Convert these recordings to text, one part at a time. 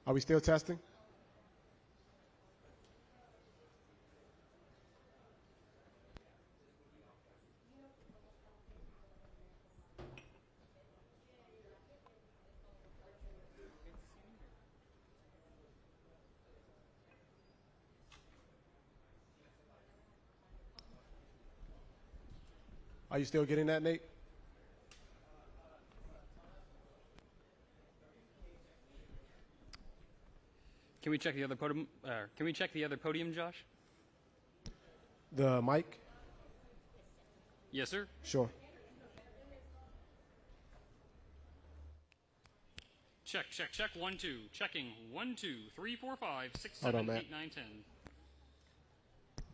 Are we still testing? Are you still getting that, Nate? Can we check the other podium? Can we check the other podium, Josh? The mic? Yes, sir. Sure. Check, check, check. 1, 2. Checking. 1, 2, 3, 4, 5, 6, Hold 7, on, 8, 9, 10.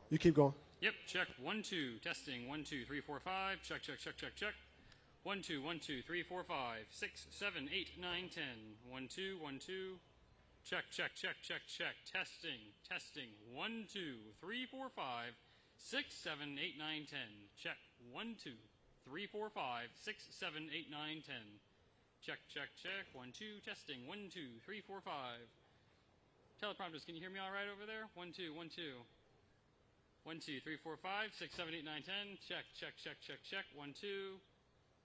You keep going. Yep. Check. 1, 2. Testing. 1, 2, 3, 4, 5. Check, check, check, check, check. 1, 2, 1, 2, 3, 4, 5, 6, 7, 8, 9, 10. 1, 2, 1, 2. Check, check, check, check, check. Testing, testing. 1, 2, 3, 4, 5, 6, 7, 8, 9, 10. Check. 1, 2, 3, 4, 5, 6, 7, 8, 9, 10. Check, check, check. 1, 2. Testing. 1, 2, 3, 4, 5. Teleprompters, can you hear me all right over there? 1, 2, 1, 2. 1, 2, 3, 4, 5, 6, 7, 8, 9, 10. Check, check, check, check, check. 1, 2.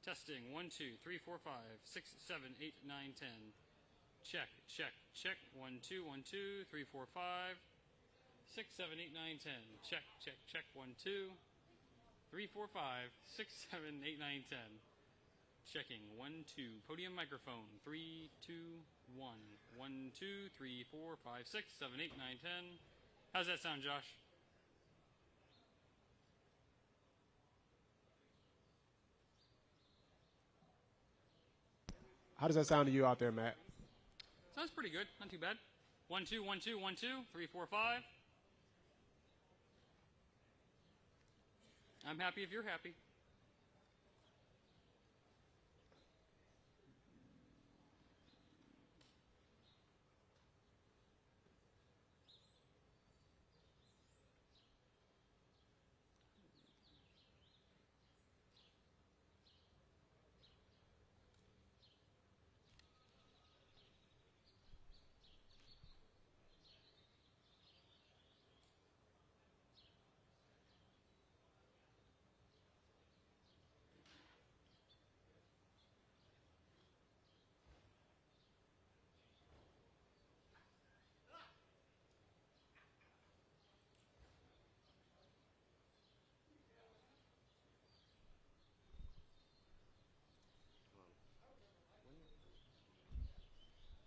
Testing. 1, 2, 3, 4, 5, 6, 7, 8, 9, 10. Check, check, check. 1, 2, 1, 2, 3, 4, 5, 6, 7, 8, 9, 10. Check, check, check. 1, 2, 3, 4, 5, 6, 7, 8, 9, 10. Checking. 1, 2. Podium microphone. 3, 2, 1. 1, 2, 3, 4, 5, 6, 7, 8, 9, 10. How's that sound, Josh? How does that sound to you out there, Matt? Sounds pretty good. Not too bad. 1, 2, 1, 2, 1, 2, 3, 4, 5. I'm happy if you're happy.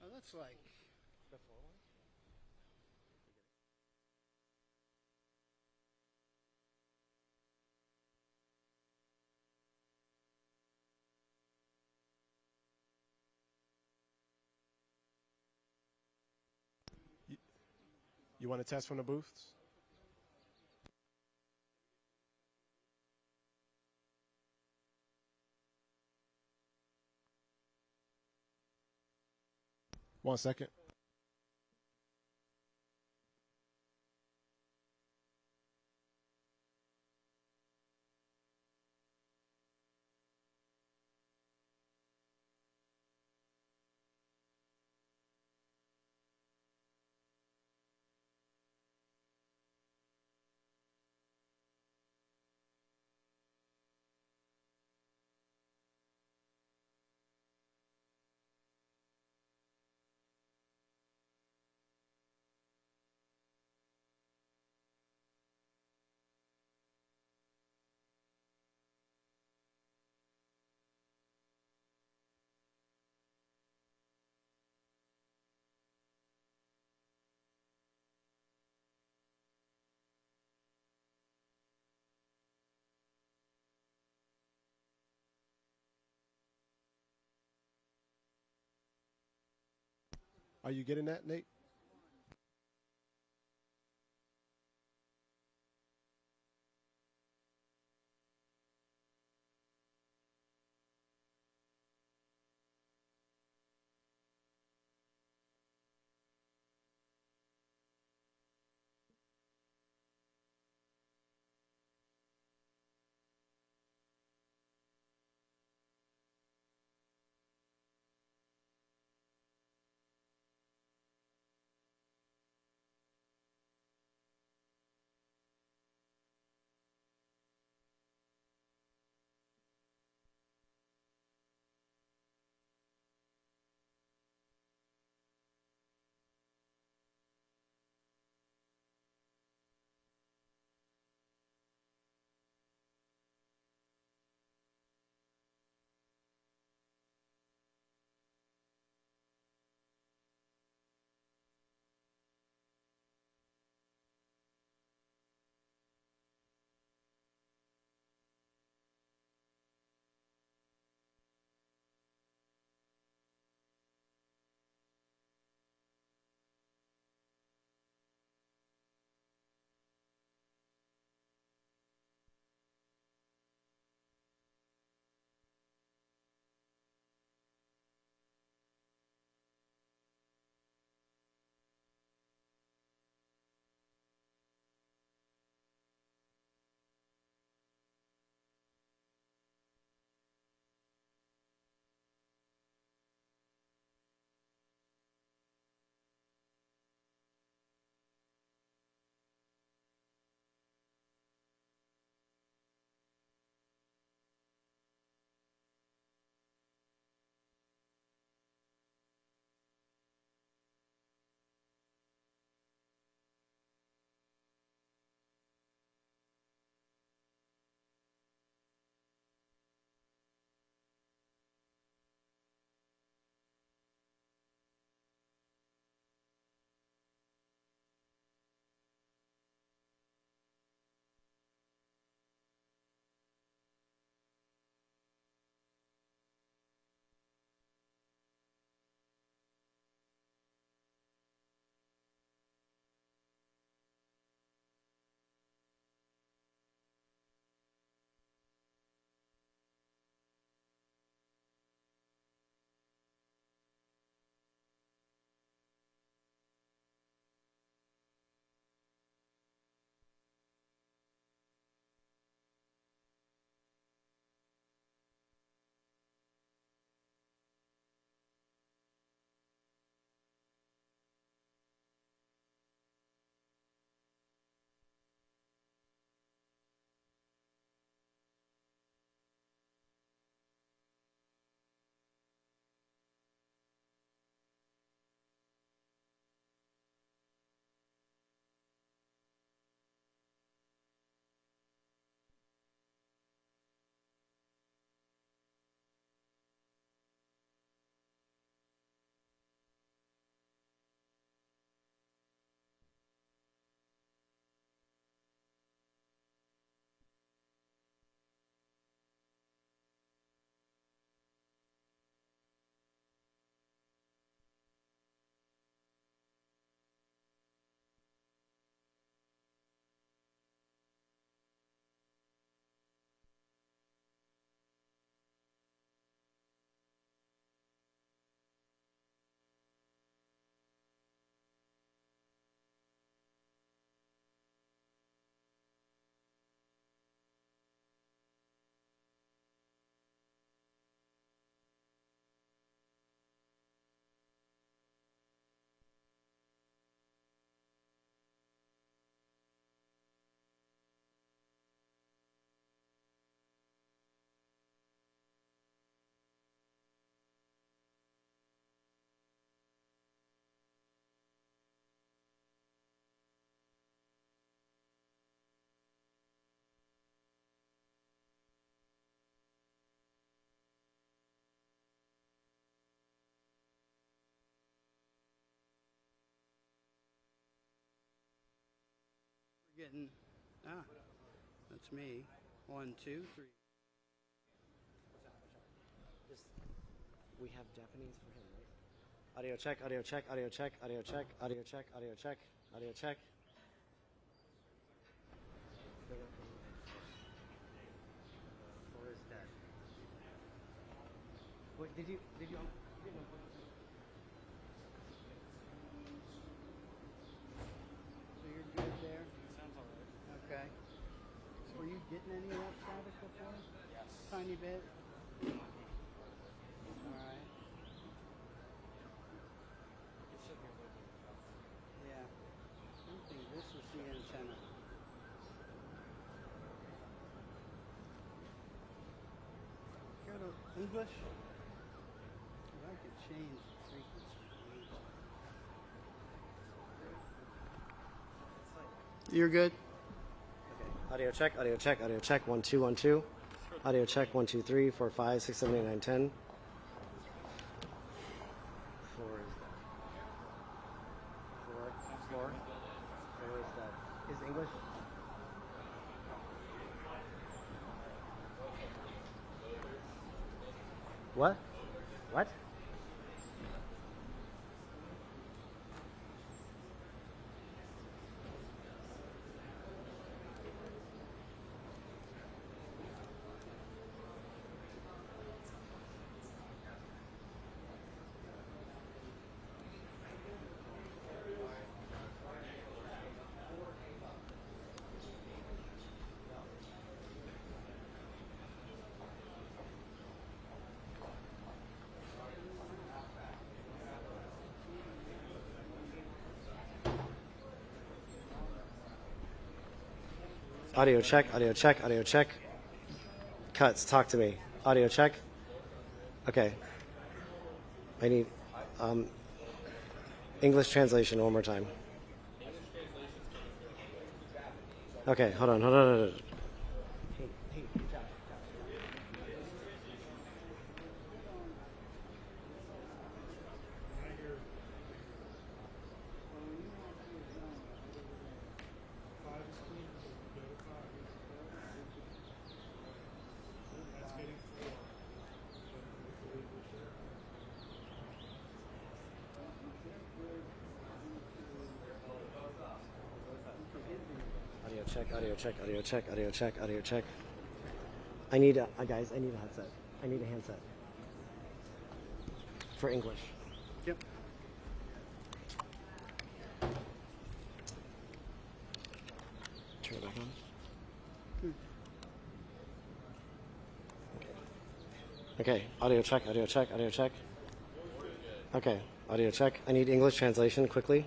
Oh, that's like You want to test from the booths? One second. Are you getting that, Nate? Getting, that's me. 1, 2, 3. We have Japanese for him, right? Audio check, audio check, audio check, audio check, audio check, audio check, audio check. Or is dead? Wait, did you? So you're good there? Sounds all right. Okay. Were you getting any of that static before? Yes. Tiny bit? All right. Yeah. I think this is the antenna. Go to English. If I could change the frequency. You're good. Okay. Audio check, audio check, audio check. 1 2 1 2. Audio check. 1 2 3 4 5 6 7 8 9 10. 4 is dead. 4. 4 is dead. Is English? What? What? Audio check, audio check, audio check. Cuts, talk to me. Audio check. Okay. I need English translation one more time. Okay, hold on, hold on, hold on. Audio check, audio check, audio check, audio check. I need guys, I need a headset. I need a handset. For English. Yep. Turn it back on. Okay, audio check, audio check, audio check. Okay, audio check. I need English translation quickly.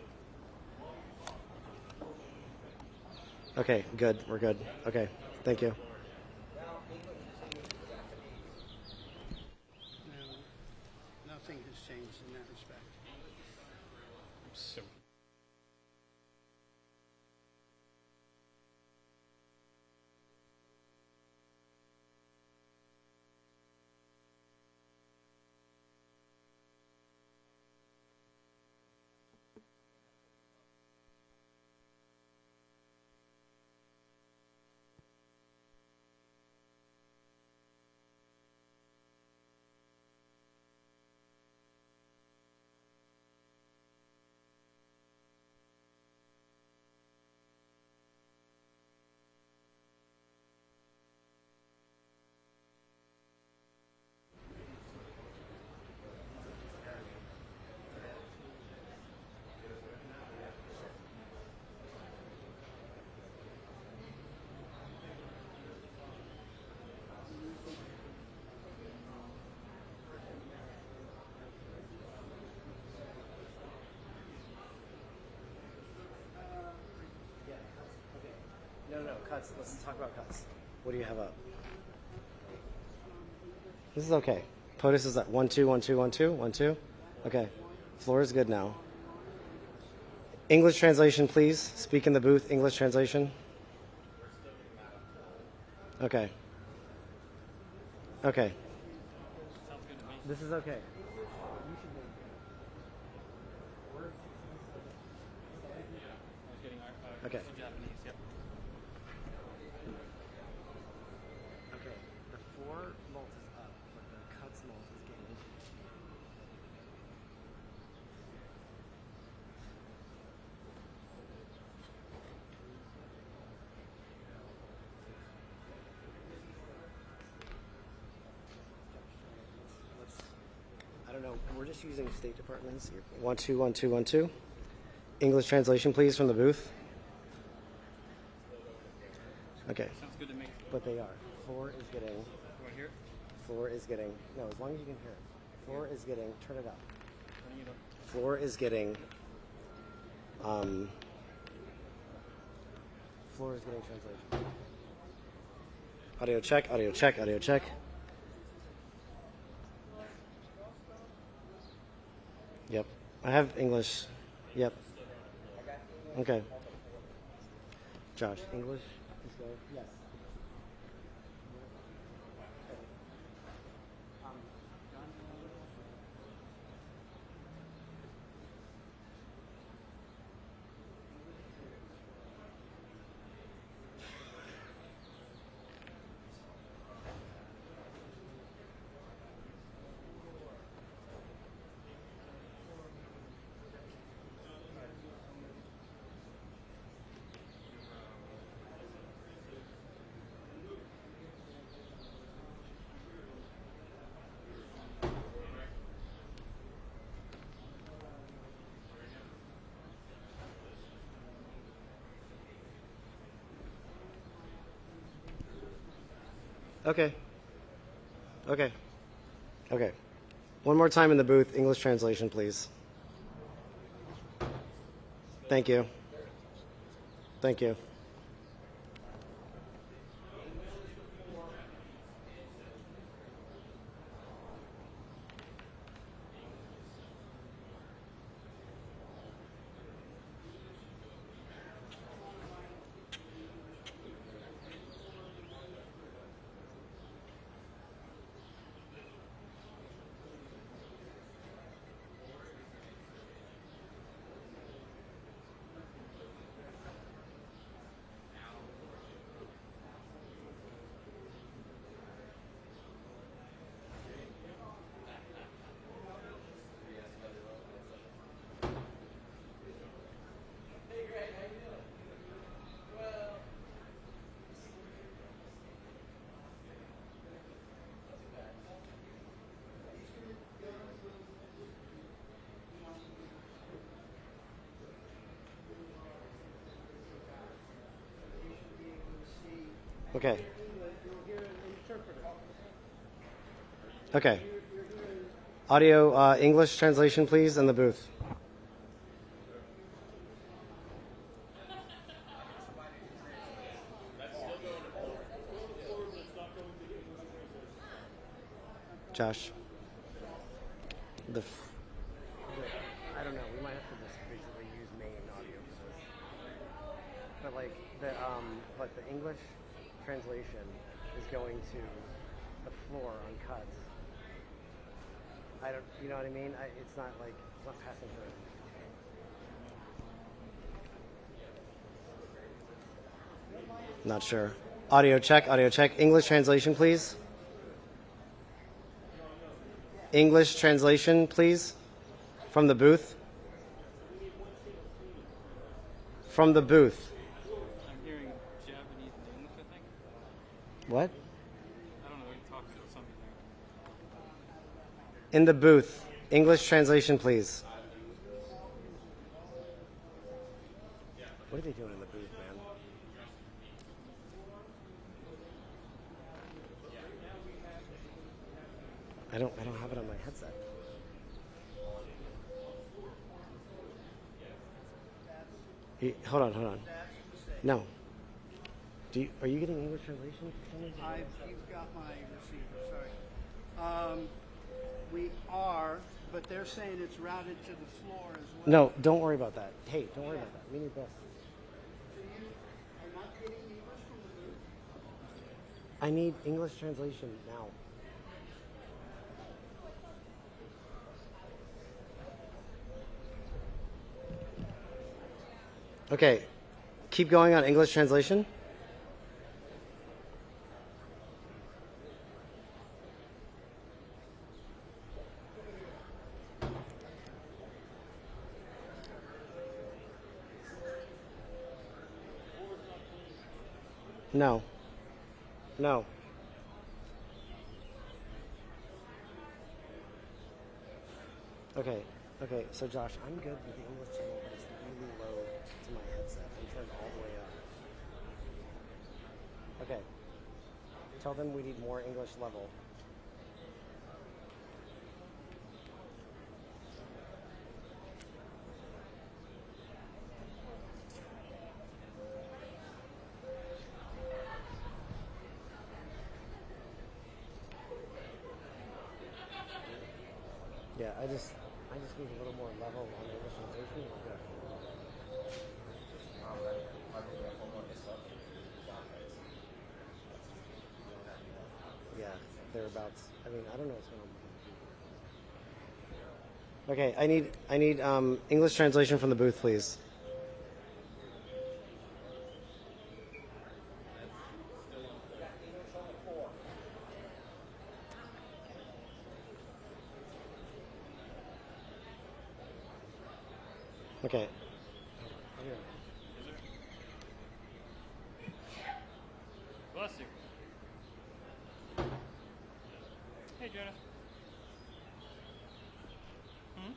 Okay, good. We're good. Okay, thank you. No, nothing has changed in that respect. So. No, cuts. Let's talk about cuts. What do you have up? This is okay. POTUS is at 1 2 1 2 1 2 1 2. Okay. Floor is good now. English translation, please. Speak in the booth. English translation. Okay. Okay. Sounds good to me. This is okay. I was getting Okay. Japanese, yep. We're just using State Departments. 121212. English translation, please, from the booth. Okay. Sounds good to me. But they are. Floor is getting. You want to hear it? Floor is getting. No, as long as you can hear it. Floor is getting. Turn it up. Turning it up. Floor is getting. Floor is getting translation. Audio check. Audio check. Audio check. Yep. I have English. Yep. Okay. Josh, English? Let's go. Yes. Okay. Okay. Okay. One more time in the booth. English translation, please. Thank you. Thank you. Okay. Okay. Audio English translation, please, in the booth. Josh. I don't know. We might have to just basically use main audio for this. But like the English translation is going to the floor on cuts. You know what I mean? It's not passing through. Not sure. Audio check, audio check. English translation, please. English translation, please. From the booth. From the booth. I'm hearing Japanese and English, I think. What? I don't know. We talked to something there. In the booth. English translation, please. What are they doing in the booth, man? I don't have it on my headset. Hold on. No. Are you getting English translation? You've got my receiver, sorry. We are, but they're saying it's routed to the floor as well. No, don't worry about that. Hey, don't worry about that. We need this. So you are not getting English from the booth? I need English translation now. Okay, keep going on English translation. No. No. Okay, okay. So Josh, I'm good with the English channel, but it's really low to my headset. I'm turned all the way up. Okay. Tell them we need more English level. Yeah, I just need a little more level on the English translation. We're good. Yeah, thereabouts. I mean, I don't know what's going on. Okay, I need English translation from the booth, please. Okay. Bless you. Hey, Jonah. Hmm?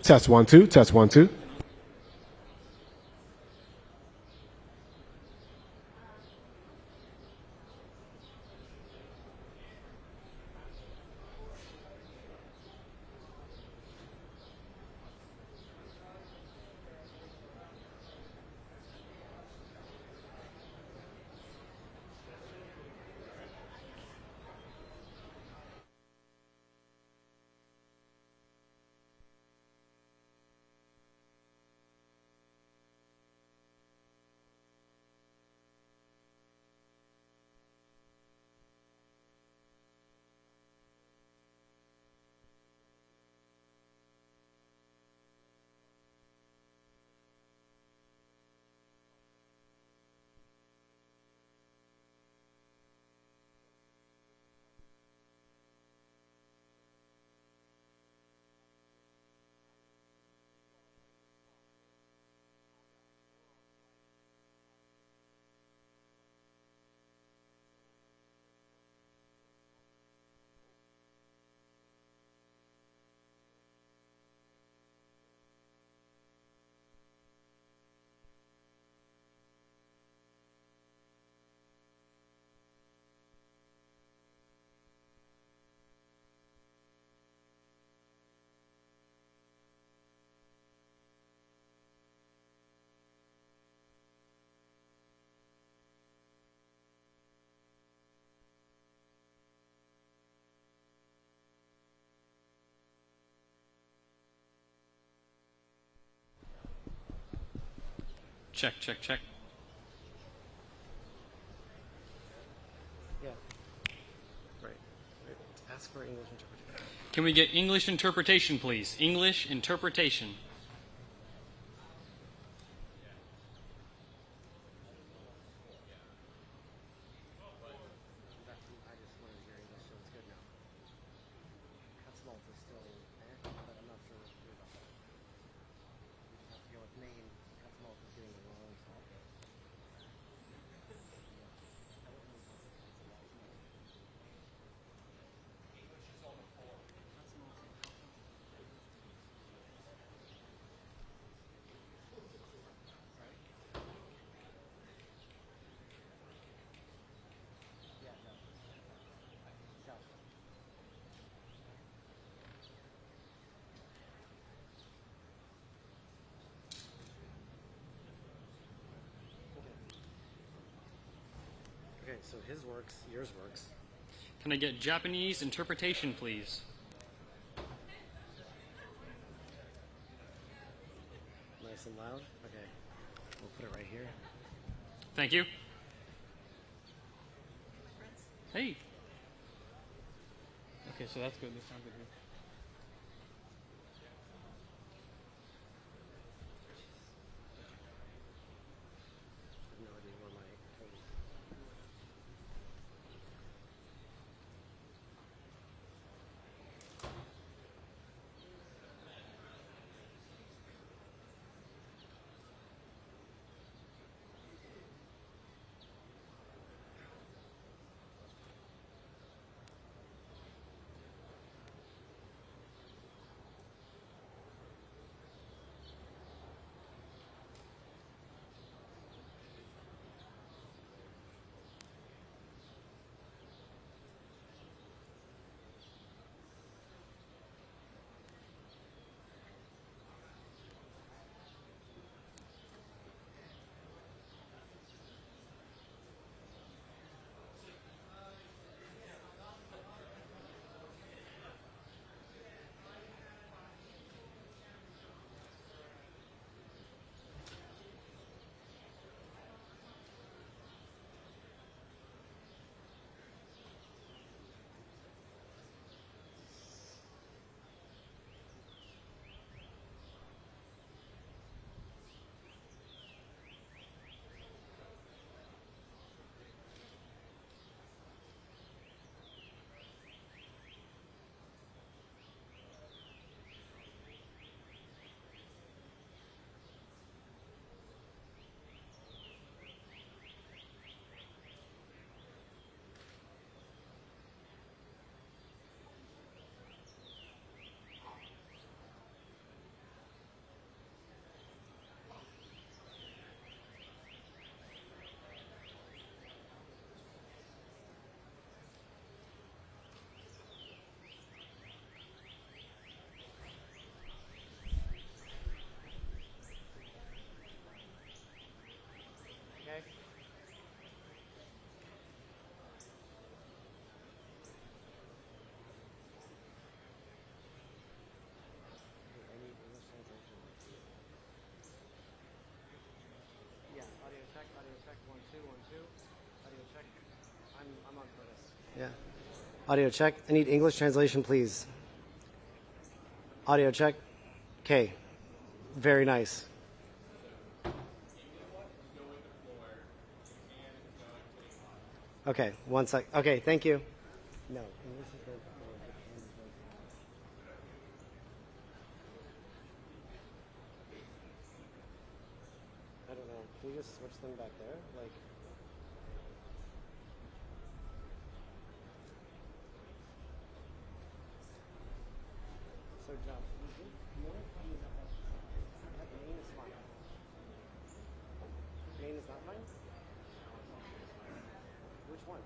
Test 1 2. Test 1 2. Check, check, check. Yeah. Right. Ask for English interpretation. Can we get English interpretation, please? English interpretation. I just wanted to hear English, so it's good now. Cutsmalt is still but I'm not sure what to do about that. We just have to go with main. Cutsmalt is getting the wrong salt. Okay, so his works, yours works. Can I get Japanese interpretation, please? and loud? Okay. We'll put it right here. Thank you. Hey. Okay, so that's good. This sounds good. I have no idea where my phone is. Audio check, 1, 2, 1, 2. Audio check. I'm on for this. Yeah. Audio check. I need English translation, please. Audio check. Okay. Very nice. Okay, 1 sec. Okay, thank you. No, English is very I don't know. Can you just switch them back there? Like. So, John, the only problem is that main is fine. Main is not fine? Which one?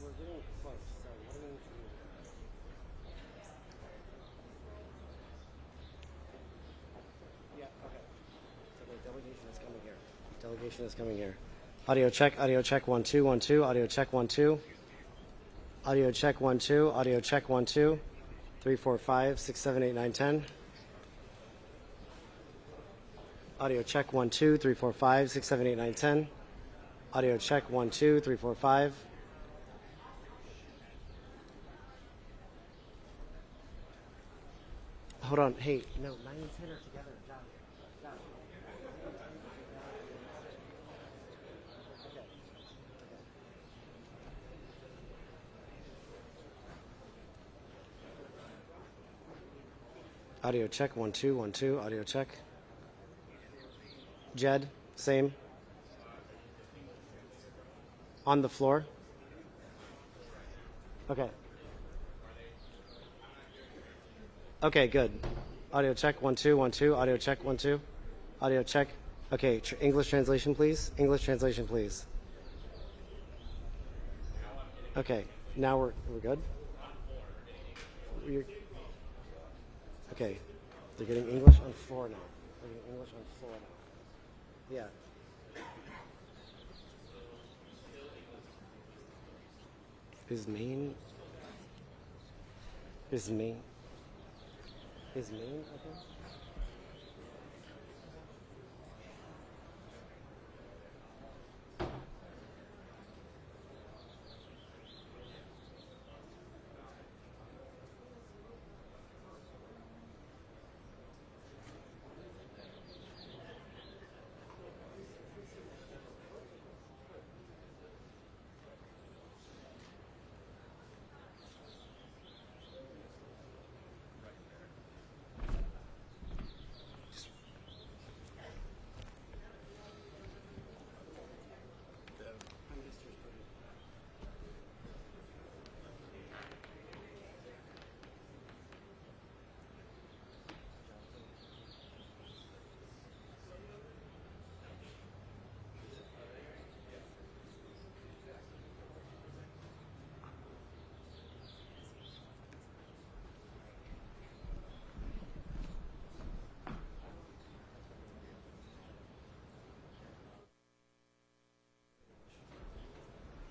We're getting close, so what do we need to do? Yeah, okay. So the delegation is coming here. Delegation is coming here. Audio check, 1, 2, 1, 2, audio check, 1, 2. Audio check, 1, 2, audio check, 1, 2. 3, 4, 5, 6, 7, 8, 9, 10. Audio check, 1, 2, 3, 4, 5, 6, 7, 8, 9, 10. Audio check, 1, 2, 3, 4, 5. Hold on. Hey, no, 9 and 10 are together. Josh. Okay. Audio check, 1, 2, 1, 2. Audio check. Jed, same. On the floor. Okay. Okay, good. Audio check, 1, 2, 1, 2. Audio check, 1, 2. Audio check. Okay, English translation, please. English translation, please. Okay, now we're good. Okay, they're getting English on floor now. They're getting English on floor now. Yeah. Is Maine? Okay.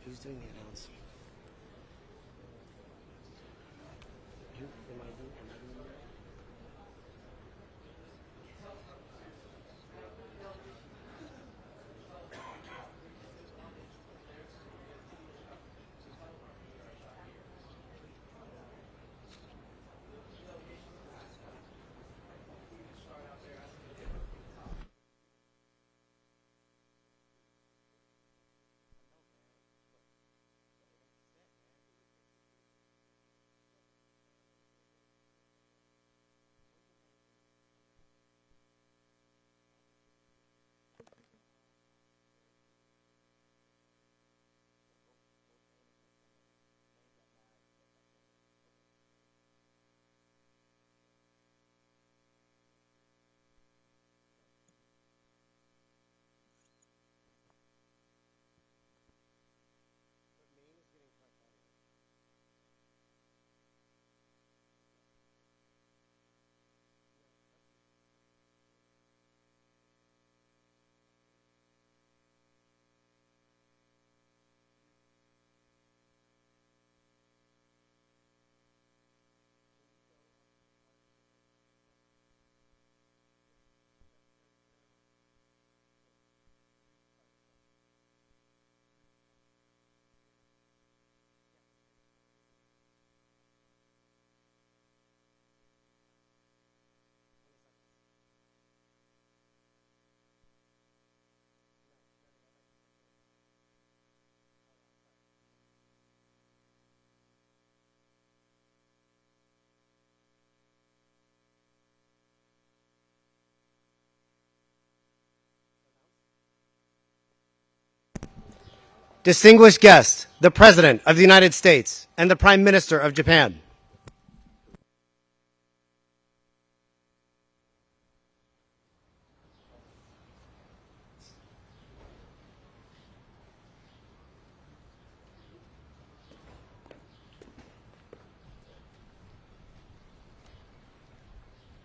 Who's doing the announcement? Am I doing it? Distinguished guest, the President of the United States and the Prime Minister of Japan.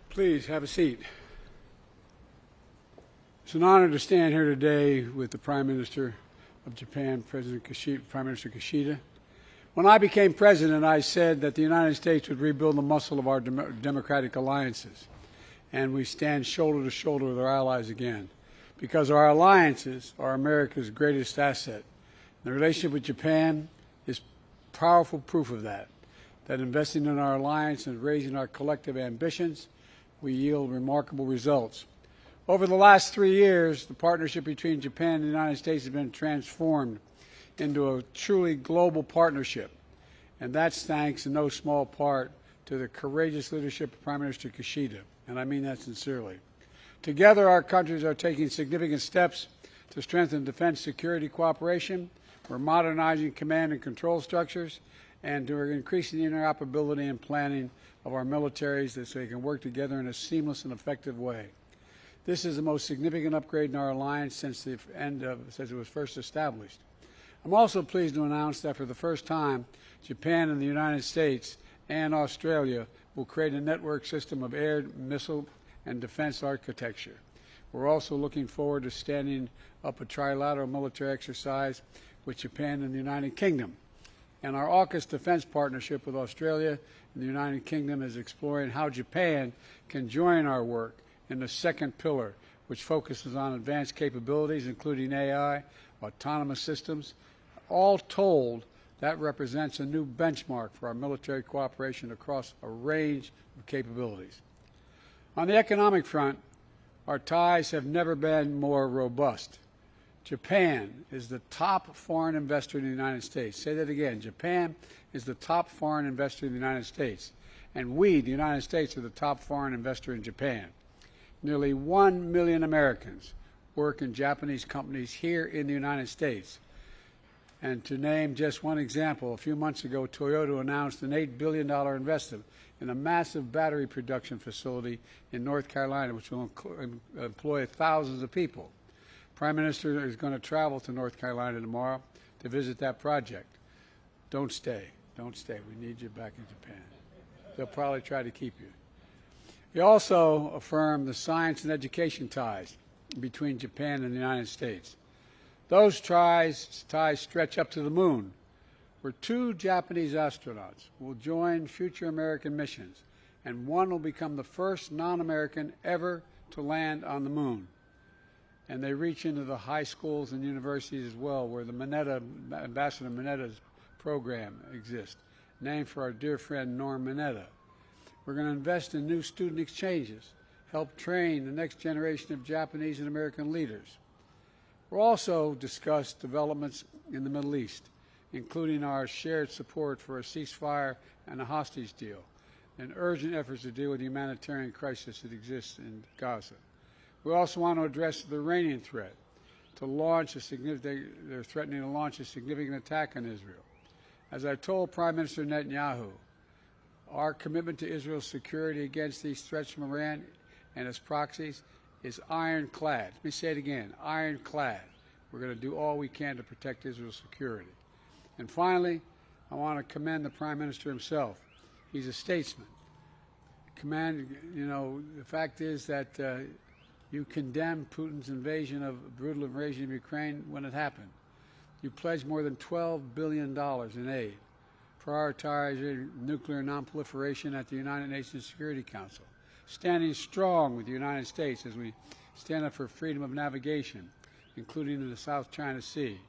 Please have a seat. It's an honor to stand here today with the Prime Minister of Japan, Prime Minister Kishida. When I became president, I said that the United States would rebuild the muscle of our democratic alliances, and we stand shoulder to shoulder with our allies again, because our alliances are America's greatest asset. The relationship with Japan is powerful proof of that investing in our alliance and raising our collective ambitions, we yield remarkable results. Over the last 3 years, the partnership between Japan and the United States has been transformed into a truly global partnership. And that's thanks in no small part to the courageous leadership of Prime Minister Kishida, and I mean that sincerely. Together, our countries are taking significant steps to strengthen defense security cooperation. We're modernizing command and control structures, and we're increasing the interoperability and planning of our militaries so they can work together in a seamless and effective way. This is the most significant upgrade in our alliance since it was first established. I'm also pleased to announce that for the first time, Japan and the United States and Australia will create a network system of air, missile, and defense architecture. We're also looking forward to standing up a trilateral military exercise with Japan and the United Kingdom. And our AUKUS defense partnership with Australia and the United Kingdom is exploring how Japan can join our work in the second pillar, which focuses on advanced capabilities, including AI, autonomous systems. All told, that represents a new benchmark for our military cooperation across a range of capabilities. On the economic front, our ties have never been more robust. Japan is the top foreign investor in the United States. Say that again. Japan is the top foreign investor in the United States. And we, the United States, are the top foreign investor in Japan. Nearly 1 million Americans work in Japanese companies here in the United States. And to name just one example, a few months ago, Toyota announced an $8 billion investment in a massive battery production facility in North Carolina, which will employ thousands of people. Prime Minister is going to travel to North Carolina tomorrow to visit that project. Don't stay. Don't stay. We need you back in Japan. They'll probably try to keep you. He also affirmed the science and education ties between Japan and the United States. Those ties stretch up to the moon, where 2 Japanese astronauts will join future American missions, and one will become the first non-American ever to land on the moon. And they reach into the high schools and universities as well, where the Ambassador Minetta's program exists, named for our dear friend Norm Minetta. We're going to invest in new student exchanges, help train the next generation of Japanese and American leaders. We'll also discuss developments in the Middle East, including our shared support for a ceasefire and a hostage deal, and urgent efforts to deal with the humanitarian crisis that exists in Gaza. We also want to address the Iranian threat to launch they're threatening to launch a significant attack on Israel. As I told Prime Minister Netanyahu, our commitment to Israel's security against these threats from Iran and its proxies is ironclad. Let me say it again, ironclad. We're going to do all we can to protect Israel's security. And finally, I want to commend the Prime Minister himself. He's a statesman. The fact is that you condemned Putin's brutal invasion of Ukraine when it happened. You pledged more than $12 billion in aid, prioritizing nuclear nonproliferation at the United Nations Security Council, standing strong with the United States as we stand up for freedom of navigation, including in the South China Sea,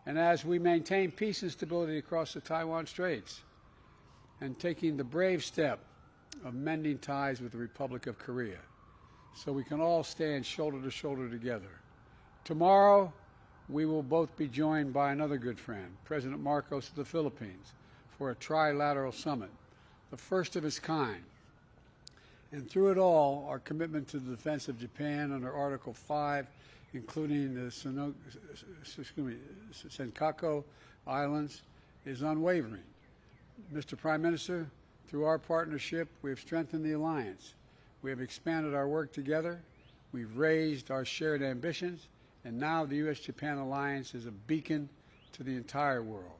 and as we maintain peace and stability across the Taiwan Straits, and taking the brave step of mending ties with the Republic of Korea, so we can all stand shoulder to shoulder together. Tomorrow, we will both be joined by another good friend, President Marcos of the Philippines, for a trilateral summit, the first of its kind. And through it all, our commitment to the defense of Japan under Article 5, including the Senkaku Islands, is unwavering. Mr. Prime Minister, through our partnership, we have strengthened the alliance. We have expanded our work together. We've raised our shared ambitions. And now the U.S.-Japan alliance is a beacon to the entire world.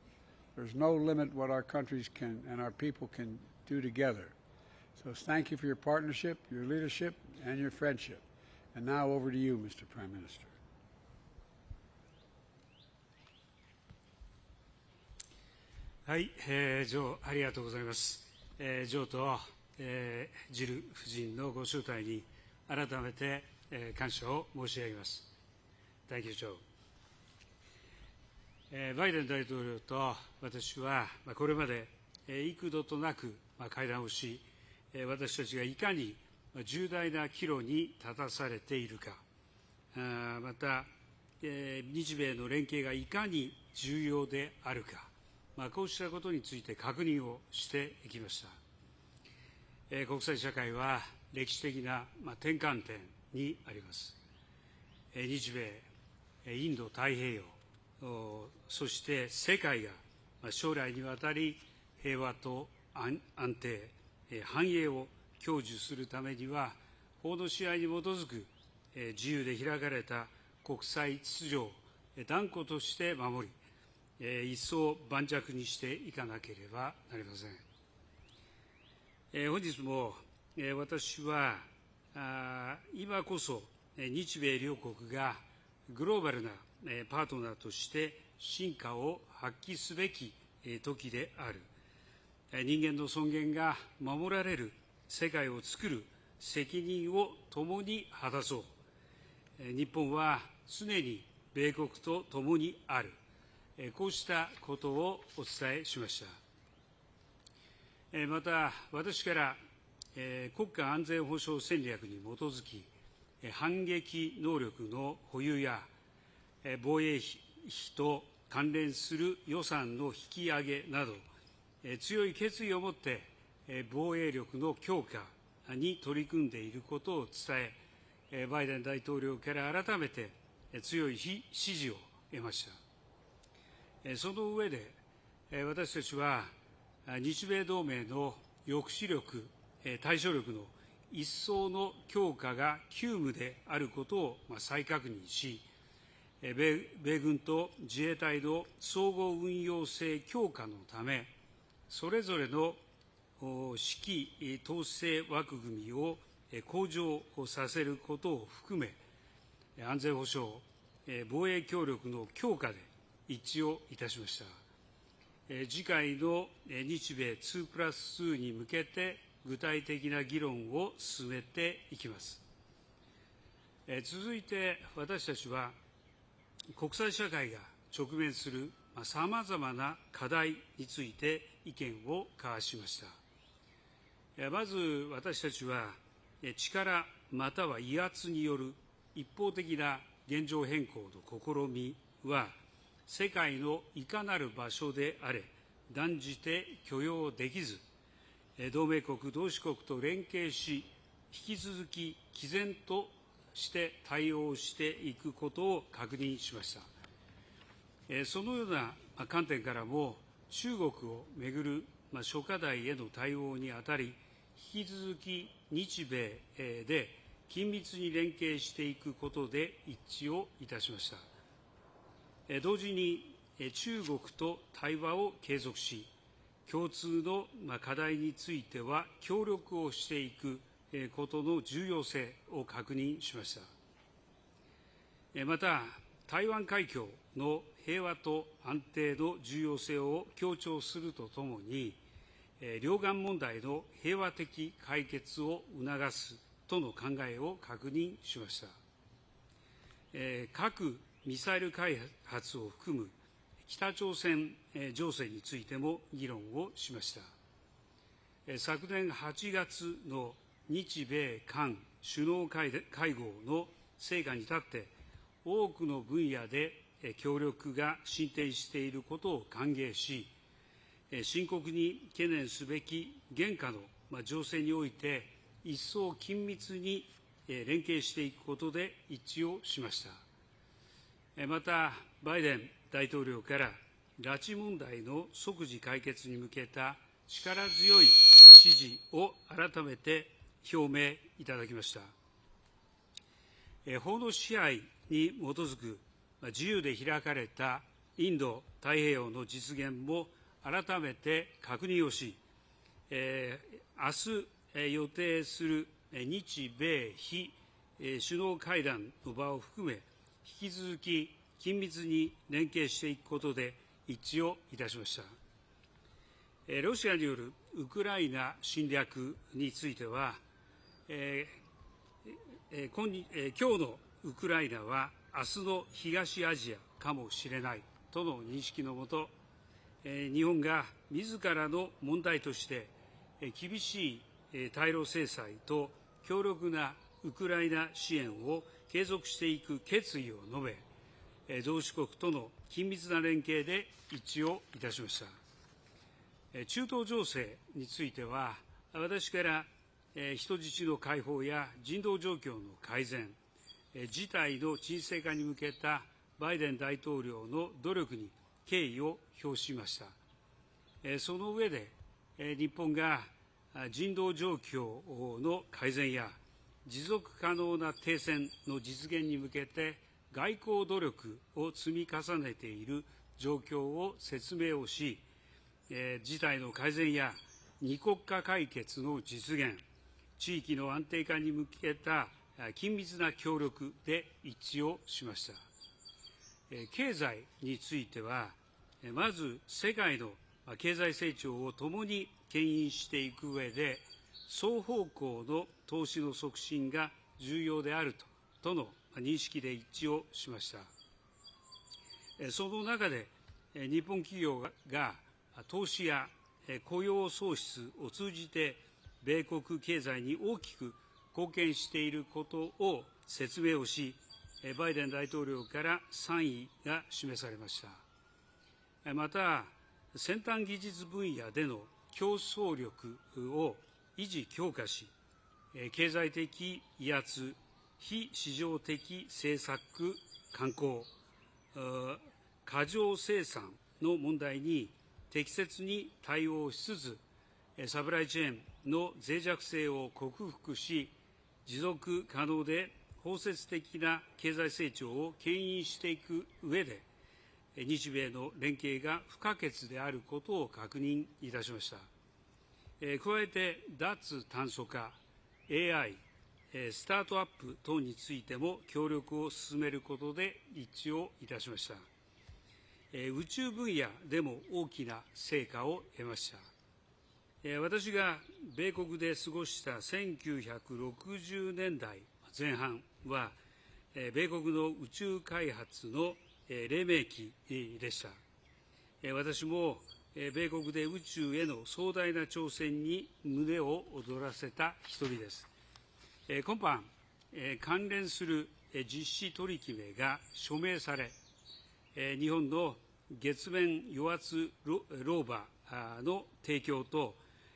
There's no limit what our countries can and our people can do together. So thank you for your partnership, your leadership, and your friendship. And now over to you, Mr. Prime Minister. はい、ジョー、ありがとうございます。ジョーと、ジル夫人のご招待に改めて、感謝を申し上げます。Thank you, Joe. バイデン大統領と私は、これまで幾度となく会談をし、私たちがいかに重大な岐路に立たされているか、また、日米の連携がいかに重要であるか、こうしたことについて確認をしていきました。国際社会は歴史的な転換点にあります。日米、インド太平洋、そして世界が将来にわたり平和と安定、繁栄を享受するためには、法の支配に基づく自由で開かれた国際秩序を断固として守り、一層盤石にしていかなければなりません。本日も私は今こそ日米両国がグローバルなパートナーとして真価を発揮すべき時である。人間の尊厳が守られる世界を作る責任を共に果たそう。日本は常に米国と共にある。こうしたことをお伝えしました。また、私から国家安全保障戦略に基づき、反撃能力の保有や防衛費と関連する予算の引き上げなど、強い決意を持って防衛力の強化に取り組んでいることを伝え、バイデン大統領から改めて強い支持を得ました。その上で、私たちは日米同盟の抑止力、対処力の一層の強化が急務であることを再確認し、米軍と自衛隊の総合運用性強化のため、それぞれの指揮統制枠組みを向上させることを含め、安全保障、防衛協力の強化で一致をいたしました。次回の日米2プラス2に向けて具体的な議論を進めていきます。続いて私たちは国際社会が直面するさまざまな課題について意見を交わしました。まず私たちは力または威圧による一方的な現状変更の試みは世界のいかなる場所であれ断じて許容できず、同盟国同志国と連携し引き続き毅然として対応していくことを確認しました。そのような観点からも中国をめぐる諸課題への対応にあたり、引き続き日米で緊密に連携していくことで一致をいたしました。同時に中国と対話を継続し、共通の課題については協力をしていくことの重要性を確認しました。また、台湾海峡の平和と安定の重要性を強調するとともに、両岸問題の平和的解決を促すとの考えを確認しました。核・ミサイル開発を含む北朝鮮情勢についても議論をしました。昨年8月の日米韓首脳会合の成果に立って、多くの分野で協力が進展していることを歓迎し、深刻に懸念すべき現下の情勢において、一層緊密に連携していくことで一致をしました。また、バイデン大統領から拉致問題の即時解決に向けた力強い支持を改めて表明いただきました。法の支配に基づく自由で開かれたインド太平洋の実現も改めて確認をし、明日予定する日米非首脳会談の場を含め、引き続き緊密に連携していくことで一致をいたしました。ロシアによるウクライナ侵略については、今日のウクライナは明日の東アジアかもしれないとの認識のもと、日本が自らの問題として厳しい対ロ制裁と強力なウクライナ支援を継続していく決意を述べ、同志国との緊密な連携で一致をいたしました。中東情勢については、私から人質の解放や人道状況の改善、事態の沈静化に向けたバイデン大統領の努力に敬意を表しました。その上で、日本が人道状況の改善や持続可能な停戦の実現に向けて外交努力を積み重ねている状況を説明をし、事態の改善や二国家解決の実現、地域の安定化に向けた緊密な協力で一致をしました。経済については、まず世界の経済成長を共に牽引していく上で、双方向の投資の促進が重要であるとの認識で一致をしました。その中で、日本企業が投資や雇用創出を通じて、米国経済に大きく貢献していることを説明をし、バイデン大統領から賛意が示されました。また、先端技術分野での競争力を維持強化し、経済的威圧、非市場的政策慣行、過剰生産の問題に適切に対応しつつ、サプライチェーンの脆弱性を克服し、持続可能で包摂的な経済成長を牽引していく上で、日米の連携が不可欠であることを確認いたしました。加えて、脱炭素化、AI、スタートアップ等についても協力を進めることで一致をいたしました。宇宙分野でも大きな成果を得ました。私が米国で過ごした1960年代前半は、米国の宇宙開発の黎明期でした。私も米国で宇宙への壮大な挑戦に胸を躍らせた一人です。今般、関連する実施取り決めが署名され、日本の月面与圧ローバーの提供と、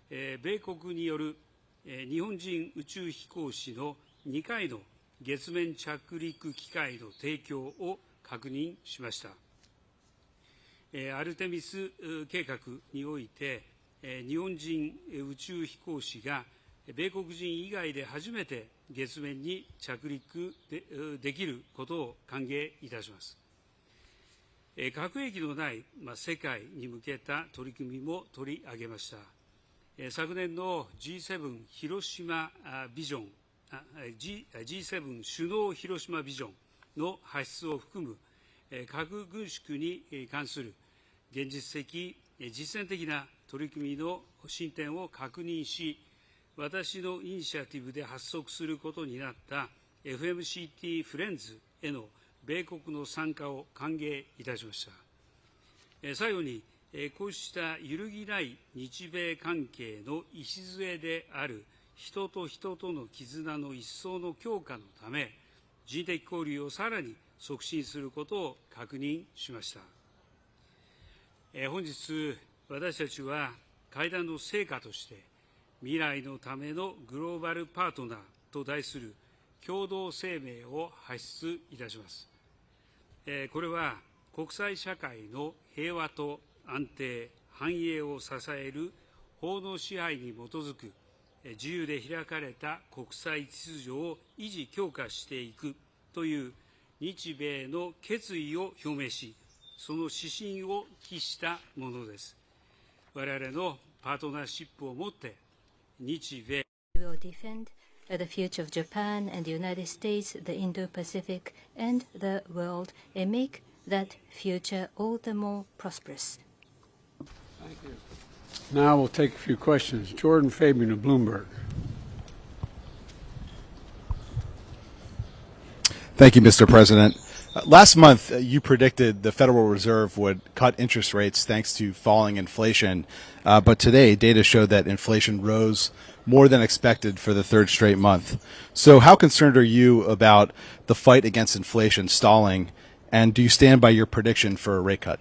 米国による日本人宇宙飛行士の2回の月面着陸機会の提供を確認しました。アルテミス計画において、日本人宇宙飛行士が米国人以外で初めて月面に着陸できることを歓迎いたします。核兵器のない世界に向けた取り組みも取り上げました。昨年の G7 広島ビジョン、G7 首脳広島ビジョンの発出を含む核軍縮に関する現実的、実践的な取り組みの進展を確認し、私のイニシアティブで発足することになった FMCT フレンズへの米国の参加を歓迎いたしました。最後に、こうした揺るぎない日米関係の礎である人と人との絆の一層の強化のため、人的交流をさらに促進することを確認しました。本日、私たちは会談の成果として、未来のためのグローバルパートナーと題する共同声明を発出いたします。これは国際社会の平和と安定、繁栄を支える法の支配に基づく自由で開かれた国際秩序を維持強化していくという日米の決意を表明し、その指針を期したものです。我々のパートナーシップをもって日米 We will defend the future of Japan and the United States, the Indo-Pacific and the world, and make that future all the more prosperous. Thank you. Now we'll take a few questions. Jordan Fabian of Bloomberg. Thank you, Mr. President. Last month, you predicted the Federal Reserve would cut interest rates thanks to falling inflation. But today, data showed that inflation rose more than expected for the third straight month. So how concerned are you about the fight against inflation stalling? And do you stand by your prediction for a rate cut?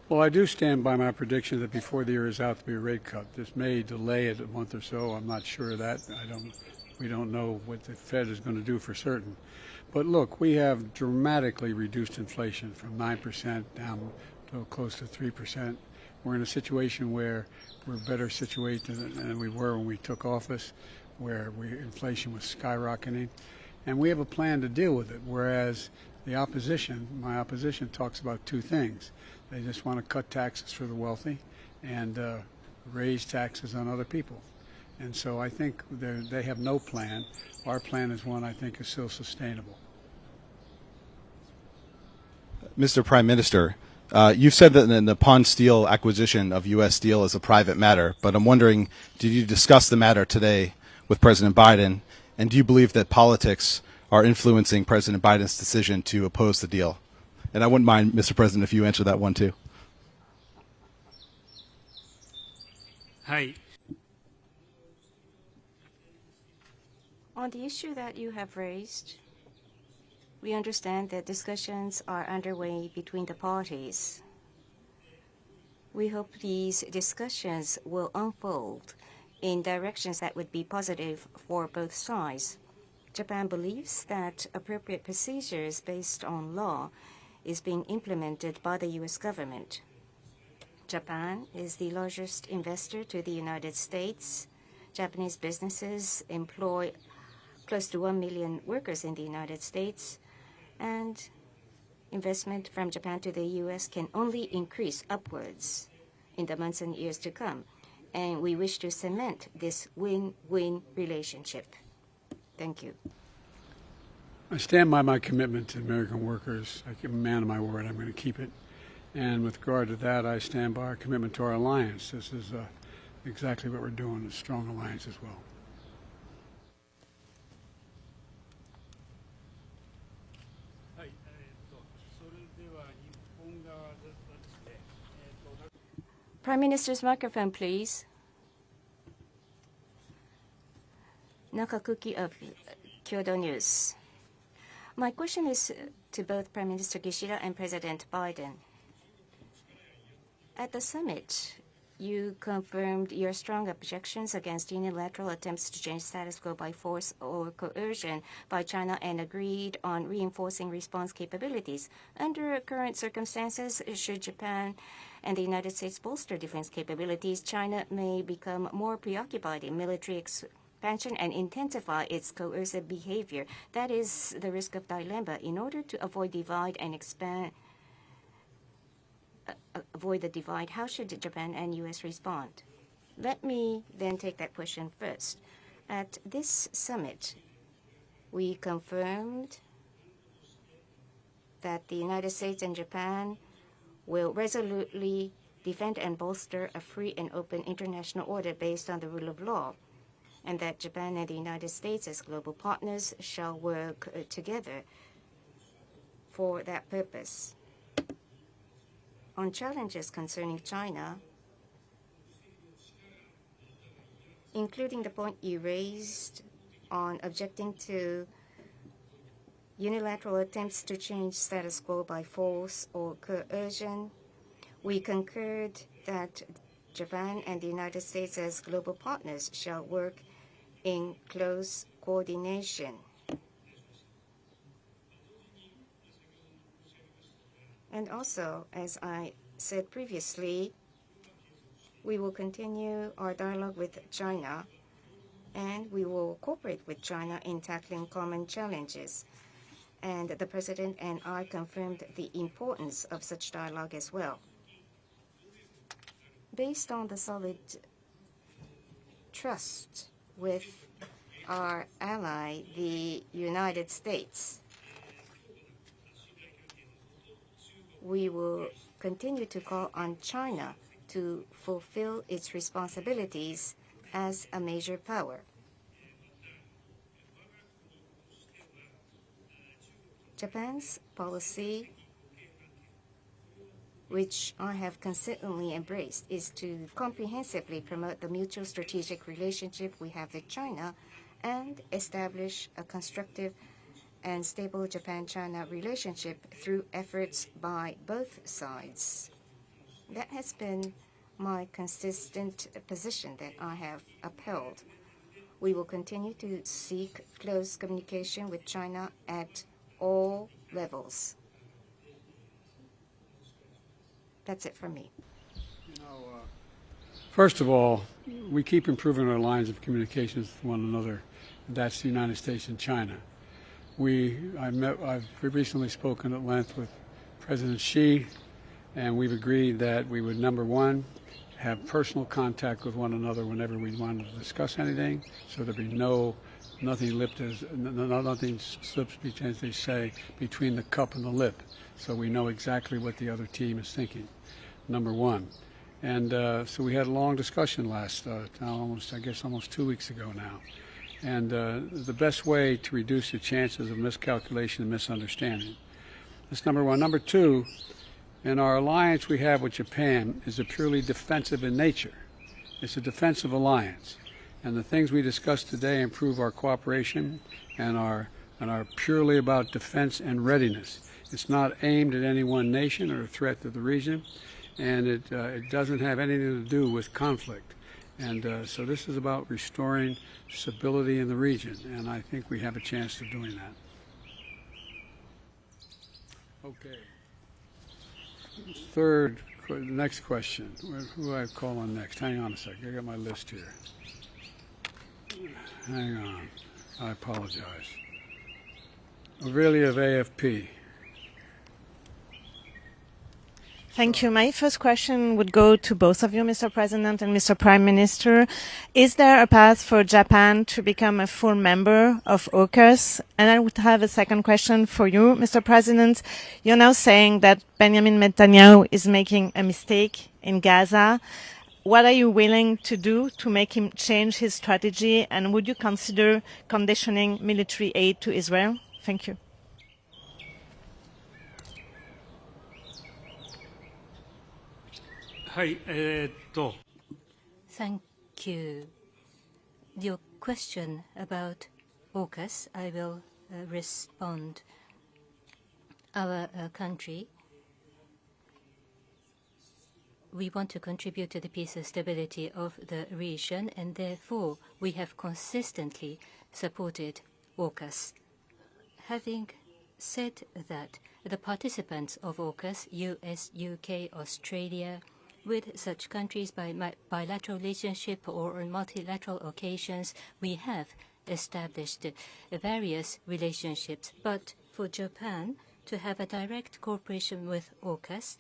Well, I do stand by my prediction that before the year is out to be a rate cut. This may delay it a month or so. I'm not sure of that. We don't know what the Fed is going to do for certain. But look, we have dramatically reduced inflation from 9% down to close to 3%. We're in a situation where we're better situated than we were when we took office, where inflation was skyrocketing. And we have a plan to deal with it, whereas the opposition, my opposition, talks about two things. They just want to cut taxes for the wealthy and raise taxes on other people. And so I think they have no plan. Our plan is one I think is still sustainable. Mr. Prime Minister, you've said that the Nippon Steel acquisition of U.S. Steel is a private matter, but I'm wondering, did you discuss the matter today with President Biden, and do you believe that politics are influencing President Biden's decision to oppose the deal? And I wouldn't mind, Mr. President, if you answer that one too. Hi. On the issue that you have raised, we understand that discussions are underway between the parties. We hope these discussions will unfold in directions that would be positive for both sides. Japan believes that appropriate procedures based on law is being implemented by the U.S. government. Japan is the largest investor to the United States. Japanese businesses employ close to 1 million workers in the United States, and investment from Japan to the U.S. can only increase upwards in the months and years to come. And we wish to cement this win-win relationship. Thank you. I stand by my commitment to American workers. I'm a man of my word. I'm going to keep it. And with regard to that, I stand by our commitment to our alliance. This is exactly what we're doing, a strong alliance as well. Prime Minister's microphone, please. Nakakuki of Kyodo News. My question is to both Prime Minister Kishida and President Biden. At the summit, you confirmed your strong objections against unilateral attempts to change status quo by force or coercion by China and agreed on reinforcing response capabilities. Under current circumstances, should Japan and the United States bolster defense capabilities, China may become more preoccupied in military expansion and intensify its coercive behavior. That is the risk of dilemma. In order to avoid divide and avoid the divide, how should Japan and U.S. respond? Let me then take that question first. At this summit, we confirmed that the United States and Japan will resolutely defend and bolster a free and open international order based on the rule of law, and that Japan and the United States as global partners shall work together for that purpose. On challenges concerning China, including the point you raised on objecting to unilateral attempts to change status quo by force or coercion, we concurred that Japan and the United States as global partners shall work in close coordination. And also, as I said previously, we will continue our dialogue with China, and we will cooperate with China in tackling common challenges. And the President and I confirmed the importance of such dialogue as well. Based on the solid trust with our ally, the United States, we will continue to call on China to fulfill its responsibilities as a major power. Japan's policy, which I have consistently embraced, is to comprehensively promote the mutual strategic relationship we have with China and establish a constructive and stable Japan-China relationship through efforts by both sides. That has been my consistent position that I have upheld. We will continue to seek close communication with China at all levels. That's it from me. First of all, we keep improving our lines of communications with one another. That's the United States and China. I've recently spoken at length with President Xi, and we've agreed that we would, number one, have personal contact with one another whenever we wanted to discuss anything, so there'd be nothing slips between, as they say, between the cup and the lip, so we know exactly what the other team is thinking. Number one. And so we had a long discussion almost 2 weeks ago now. And the best way to reduce the chances of miscalculation and misunderstanding. That's number one. Number two, in our alliance we have with Japan is a purely defensive in nature. It's a defensive alliance. And the things we discussed today improve our cooperation and are purely about defense and readiness. It's not aimed at any one nation or a threat to the region, and it doesn't have anything to do with conflict. And so this is about restoring stability in the region, and I think we have a chance of doing that. Okay. Third, next question. Who do I call on next? Hang on a second. I got my list here. Hang on. I apologize. Aurelia of AFP. Thank you. My first question would go to both of you, Mr. President and Mr. Prime Minister. Is there a path for Japan to become a full member of AUKUS? And I would have a second question for you, Mr. President. You're now saying that Benjamin Netanyahu is making a mistake in Gaza. What are you willing to do to make him change his strategy? And would you consider conditioning military aid to Israel? Thank you. Thank you. Your question about AUKUS, I will respond. Our country, we want to contribute to the peace and stability of the region, and therefore we have consistently supported AUKUS. Having said that, the participants of AUKUS, US, UK, Australia, with such countries by bilateral relationship or on multilateral occasions, we have established various relationships. But for Japan to have a direct cooperation with AUKUS,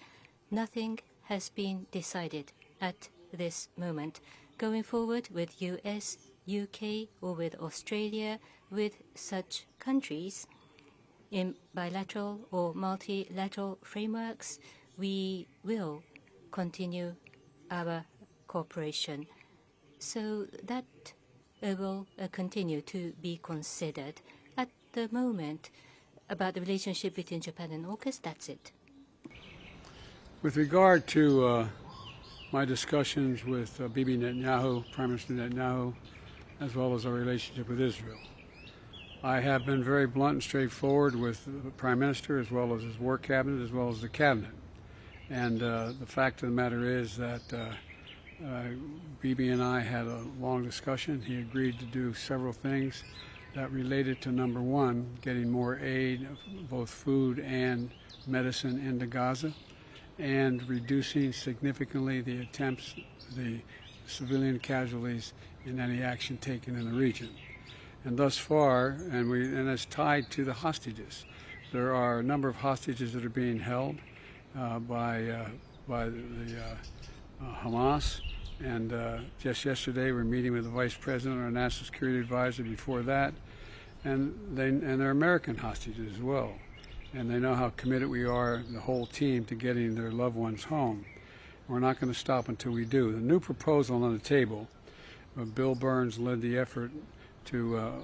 nothing has been decided at this moment. Going forward with US, UK, or with Australia, with such countries, in bilateral or multilateral frameworks, we will continue our cooperation. So that will continue to be considered. At the moment, about the relationship between Japan and AUKUS, that's it. With regard to my discussions with Bibi Netanyahu, Prime Minister Netanyahu, as well as our relationship with Israel, I have been very blunt and straightforward with the Prime Minister as well as his work cabinet as well as the cabinet. And the fact of the matter is that Bibi and I had a long discussion. He agreed to do several things that related to, number one, getting more aid, both food and medicine, into Gaza, and reducing significantly the attempts, the civilian casualties in any action taken in the region. And thus far, and it's tied to the hostages. There are a number of hostages that are being held by the Hamas, and just yesterday we're meeting with the Vice President, our National Security Advisor before that, and they're American hostages as well, and they know how committed we are, the whole team, to getting their loved ones home. We're not going to stop until we do. The new proposal on the table, Bill Burns led the effort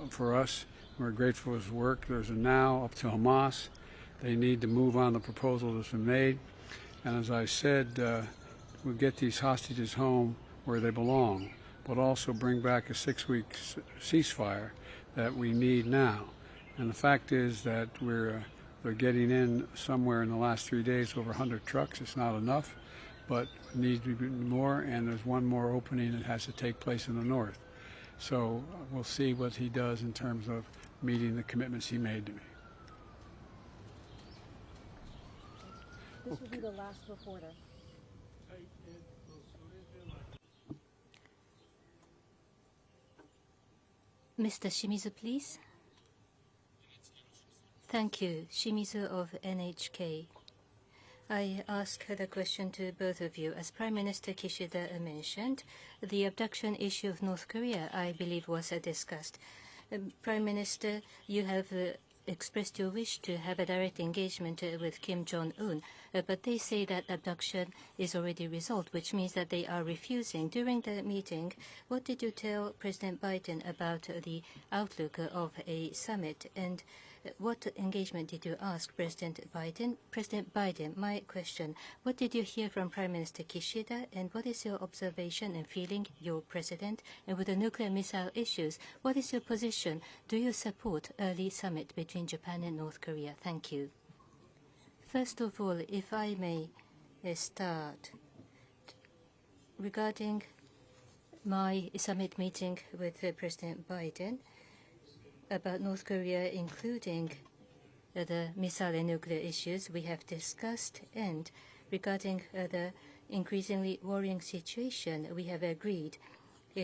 for us. We're grateful for his work. There's a now up to Hamas. They need to move on the proposal that's been made. And as I said, we'll get these hostages home where they belong, but also bring back a 6-week ceasefire that we need now. And the fact is that we're getting in somewhere in the last 3 days over 100 trucks. It's not enough, but it needs to be more, and there's one more opening that has to take place in the north. So we'll see what he does in terms of meeting the commitments he made to me. This will be the last reporter. Mr. Shimizu, please. Thank you. Shimizu of NHK. I ask the question to both of you. As Prime Minister Kishida mentioned, the abduction issue of North Korea, I believe, was discussed. Prime Minister, you have expressed your wish to have a direct engagement with Kim Jong-un, but they say that abduction is already resolved, which means that they are refusing. During the meeting, what did you tell President Biden about the outlook of a summit, and what engagement did you ask President Biden? President Biden, my question, what did you hear from Prime Minister Kishida, and what is your observation and feeling, your president, and with the nuclear missile issues, what is your position? Do you support early summit between Japan and North Korea? Thank you. First of all, if I may start regarding my summit meeting with President Biden about North Korea, including the missile and nuclear issues we have discussed, and regarding the increasingly worrying situation, we have agreed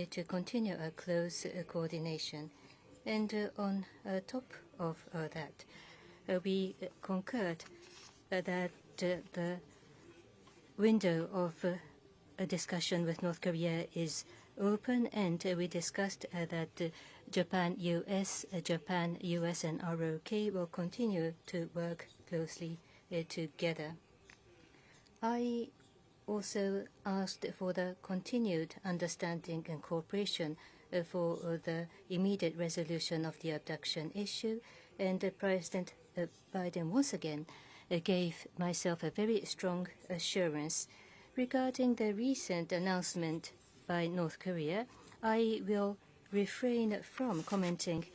to continue a close coordination. And on top of that, we concurred that the window of a discussion with North Korea is open, and we discussed that Japan, US, and ROK will continue to work closely together. I also asked for the continued understanding and cooperation for the immediate resolution of the abduction issue, and President Biden once again gave myself a very strong assurance. Regarding the recent announcement by North Korea, I will refrain from commenting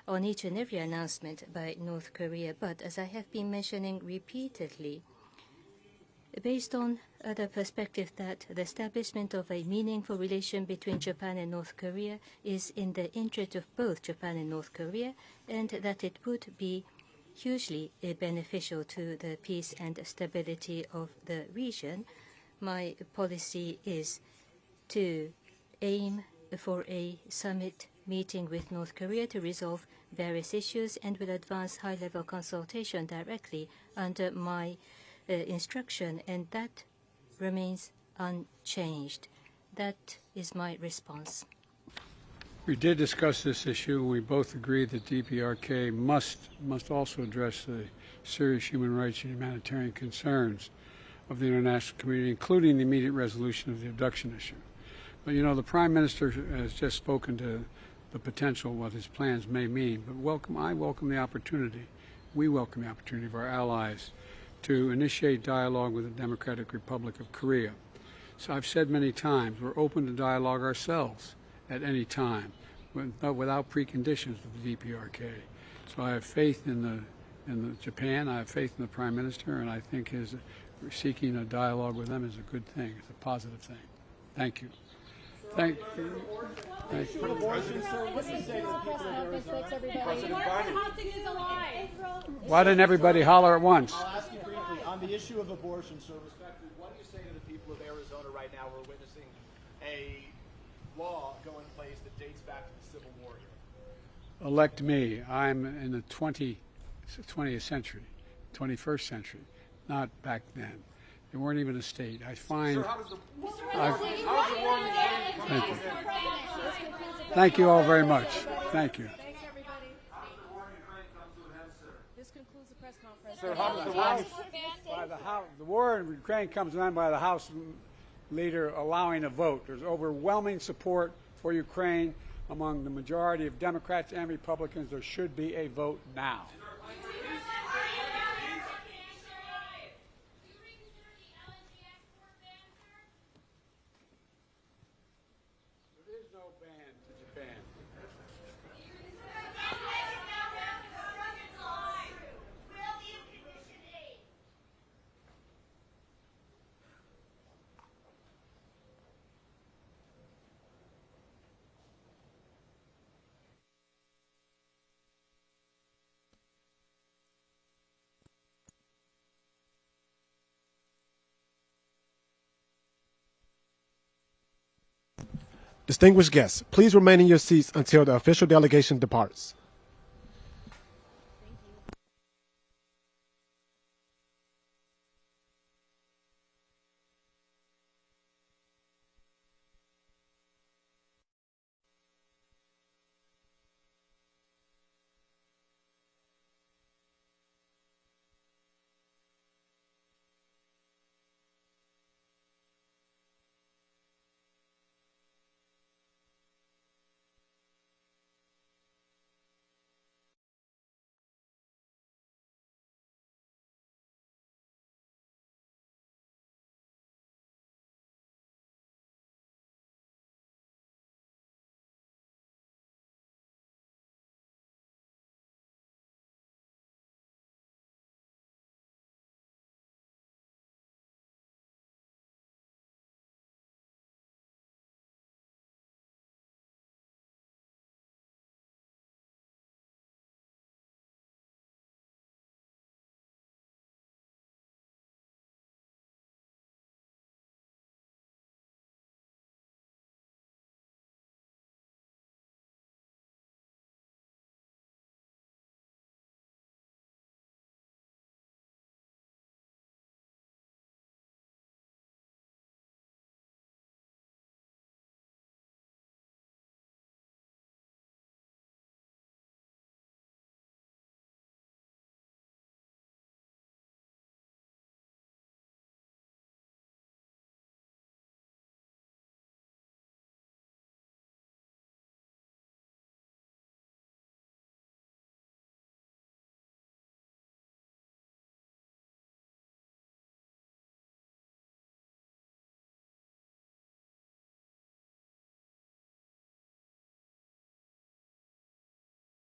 on each and every announcement by North Korea, but as I have been mentioning repeatedly, based on the perspective that the establishment of a meaningful relation between Japan and North Korea is in the interest of both Japan and North Korea, and that it would be hugely beneficial to the peace and stability of the region, my policy is to aim for a summit meeting with North Korea to resolve various issues, and will advance high-level consultation directly under my instruction, and that remains unchanged. That is my response. We did discuss this issue, and we both agreed that DPRK must also address the serious human rights and humanitarian concerns of the international community, including the immediate resolution of the abduction issue. But you know, the Prime Minister has just spoken to the potential, what his plans may mean, but I welcome the opportunity, we welcome the opportunity of our allies to initiate dialogue with the Democratic Republic of Korea. So I've said many times, we're open to dialogue ourselves at any time, but without preconditions with the DPRK. So I have faith in Japan, I have faith in the Prime Minister, and I think seeking a dialogue with them is a good thing. It's a positive thing. Thank you. Thank you. Thank you. Why didn't everybody holler at once? I'll ask you briefly on the issue of abortion. So, respectfully, what do you say to the people of Arizona right now? We're witnessing a law go in place that dates back to the Civil War here. Elect me. I'm in the 20th century, 21st century, not back then. They weren't even a state. I find. Sir, thank you. Thank you all very much. Thank you. Thanks, everybody. This concludes the press conference. Sir, how does the war in Ukraine comes to an end by the House leader allowing a vote. There's overwhelming support for Ukraine among the majority of Democrats and Republicans. There should be a vote now. Distinguished guests, please remain in your seats until the official delegation departs.